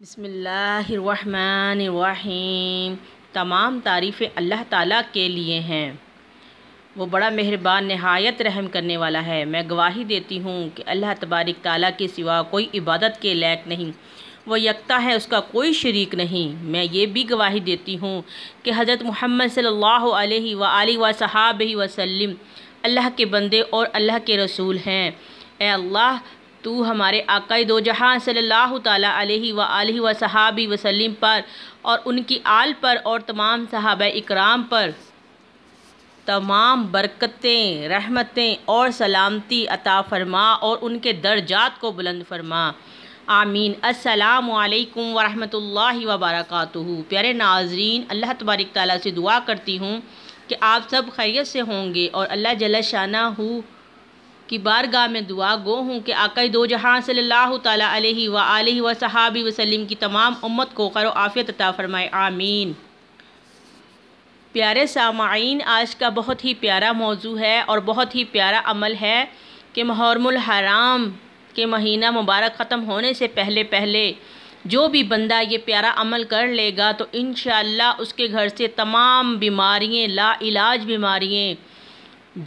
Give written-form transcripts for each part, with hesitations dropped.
بسم اللہ الرحمن الرحیم۔ تمام تعریفیں اللہ تعالیٰ کے لیے ہیں، وہ بڑا مہربان نہایت رحم کرنے والا ہے۔ میں گواہی دیتی ہوں کہ اللہ تبارک تعالیٰ کے سوا کوئی عبادت کے لائق نہیں، وہ یکتا ہے، اس کا کوئی شریک نہیں۔ میں یہ بھی گواہی دیتی ہوں کہ حضرت محمد صلی اللہ علیہ وآلہ وصحبہ وسلم اللہ کے بندے اور اللہ کے رسول ہیں۔ اے اللہ، تو ہمارے آقا دو جہاں صلی اللہ تعالیٰ علیہ وآلہ وصحبہ وسلم پر اور ان کی آل پر اور تمام صحابہ اکرام پر تمام برکتیں، رحمتیں اور سلامتی عطا فرما اور ان کے درجات کو بلند فرما، آمین۔ السلام علیکم ورحمۃ اللہ وبرکاتہ۔ پیارے ناظرین، اللہ تبارک تعالیٰ سے دعا کرتی ہوں کہ آپ سب خیریت سے ہوں گے، اور اللہ جل شانہ کی بارگاہ میں دعا گو ہوں کہ آقا دو جہاں صلی اللہ تعالیٰ علیہ وآلہ وصحبہ وسلم کی تمام امت کو خیر و عافیت عطا فرمائے، آمین۔ پیارے سامعین، آج کا بہت ہی پیارا موضوع ہے اور بہت ہی پیارا عمل ہے کہ محرم الحرام کے مہینہ مبارک ختم ہونے سے پہلے جو بھی بندہ یہ پیارا عمل کر لے گا تو انشاءاللہ اس کے گھر سے تمام بیماریاں، لا علاج بیماریاں،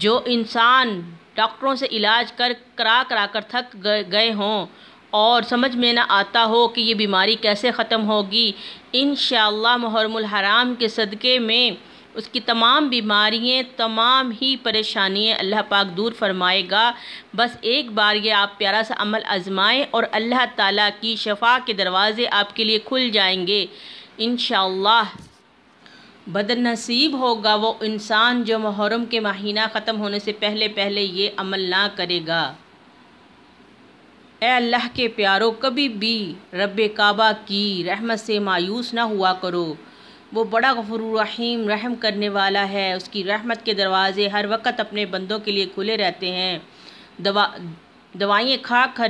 جو انسان ڈاکٹروں سے علاج کرا کر تھک گئے ہوں اور سمجھ میں نہ آتا ہو کہ یہ بیماری کیسے ختم ہوگی، انشاءاللہ محرم الحرام کے صدقے میں اس کی تمام بیماریاں، تمام ہی پریشانیاں اللہ پاک دور فرمائے گا۔ بس ایک بار یہ آپ پیارا سا عمل آزمائیں اور اللہ تعالیٰ کی شفا کے دروازے آپ کے لیے کھل جائیں گے انشاءاللہ۔ بدنصیب ہوگا وہ انسان جو محرم کے مہینہ ختم ہونے سے پہلے یہ عمل نہ کرے گا۔ اے اللہ کے پیارو، کبھی بھی رب کعبہ کی رحمت سے مایوس نہ ہوا کرو، وہ بڑا غفور رحیم رحم کرنے والا ہے، اس کی رحمت کے دروازے ہر وقت اپنے بندوں کے لیے کھلے رہتے ہیں۔ دوائیں کھا کر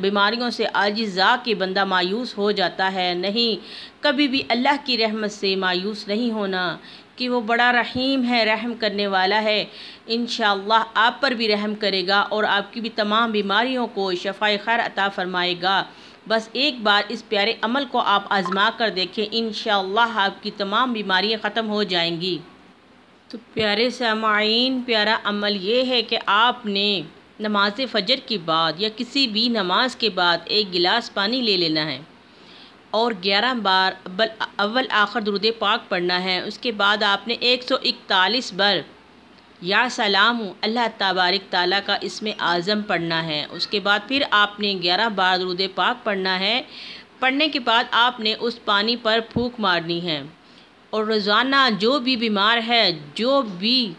بیماریوں سے عاجز کے بندہ مایوس ہو جاتا ہے، نہیں، کبھی بھی اللہ کی رحمت سے مایوس نہیں ہونا کہ وہ بڑا رحیم ہے، رحم کرنے والا ہے، انشاءاللہ آپ پر بھی رحم کرے گا اور آپ کی بھی تمام بیماریوں کو شفائے خیر عطا فرمائے گا۔ بس ایک بار اس پیارے عمل کو آپ آزما کر دیکھیں، انشاءاللہ آپ کی تمام بیماریاں ختم ہو جائیں گی۔ تو پیارے سامعین، پیارا عمل یہ ہے کہ آپ نے نماز فجر کے بعد یا کسی بھی نماز کے بعد ایک گلاس پانی لے لینا ہے اور 11 بار اول آخر درود پاک پڑھنا ہے۔ اس کے بعد آپ نے 141 بار یا سلام اللہ تبارک تعالیٰ کا اسم اعظم پڑھنا ہے۔ اس کے بعد پھر آپ نے 11 بار درود پاک پڑھنا ہے۔ پڑھنے کے بعد آپ نے اس پانی پر پھونک مارنی ہے، اور روزانہ جو بھی بیمار ہے، جو بھی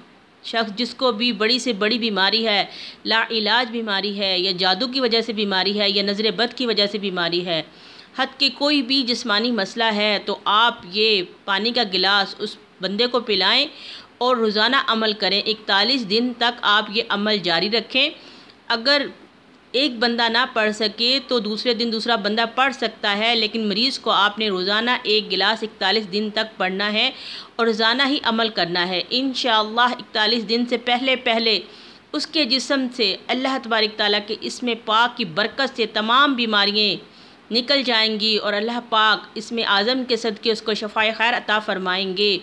شخص جس کو بھی بڑی سے بڑی بیماری ہے، لا علاج بیماری ہے، یا جادو کی وجہ سے بیماری ہے، یا نظر بد کی وجہ سے بیماری ہے، حد کے کوئی بھی جسمانی مسئلہ ہے، تو آپ یہ پانی کا گلاس اس بندے کو پلائیں اور روزانہ عمل کریں۔ 41 دن تک آپ یہ عمل جاری رکھیں۔ اگر ایک بندہ نہ پڑھ سکے تو دوسرے دن دوسرا بندہ پڑھ سکتا ہے، لیکن مریض کو آپ نے روزانہ ایک گلاس 41 دن تک پڑھنا ہے اور روزانہ ہی عمل کرنا ہے۔ انشاءاللہ 41 دن سے پہلے اس کے جسم سے اللہ تبارک تعالیٰ کے اسم پاک کی برکت سے تمام بیماریاں نکل جائیں گی، اور اللہ پاک اسم اعظم کے صدقے اس کو شفائے خیر عطا فرمائیں گے۔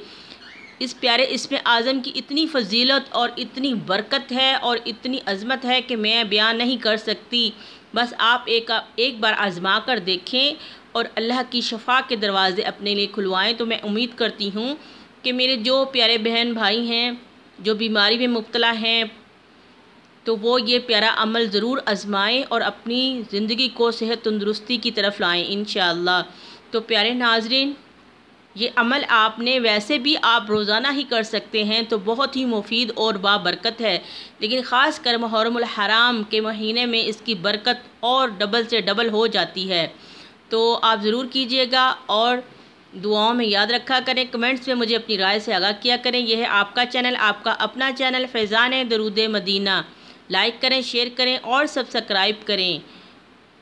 اس پیارے اسم اعظم کی اتنی فضیلت اور اتنی برکت ہے اور اتنی عظمت ہے کہ میں بیان نہیں کر سکتی۔ بس آپ ایک بار آزما کر دیکھیں اور اللہ کی شفا کے دروازے اپنے لیے کھلوائیں۔ تو میں امید کرتی ہوں کہ میرے جو پیارے بہن بھائی ہیں جو بیماری میں مبتلا ہیں، تو وہ یہ پیارا عمل ضرور آزمائیں اور اپنی زندگی کو صحت تندرستی کی طرف لائیں انشاءاللہ۔ تو پیارے ناظرین، یہ عمل آپ نے ویسے بھی آپ روزانہ ہی کر سکتے ہیں، تو بہت ہی مفید اور بابرکت ہے، لیکن خاص کر محرم الحرام کے مہینے میں اس کی برکت اور ڈبل سے ڈبل ہو جاتی ہے۔ تو آپ ضرور کیجئے گا اور دعاؤں میں یاد رکھا کریں، کمنٹس میں مجھے اپنی رائے سے آگاہ کیا کریں۔ یہ ہے آپ کا چینل، آپ کا اپنا چینل فیضان درود مدینہ۔ لائک کریں، شیئر کریں اور سبسکرائب کریں،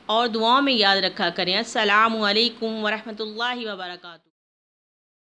اور دعاؤں میں یاد رکھا کریں۔ السلام علیکم ورحمۃ اللہ وبرکاتہ۔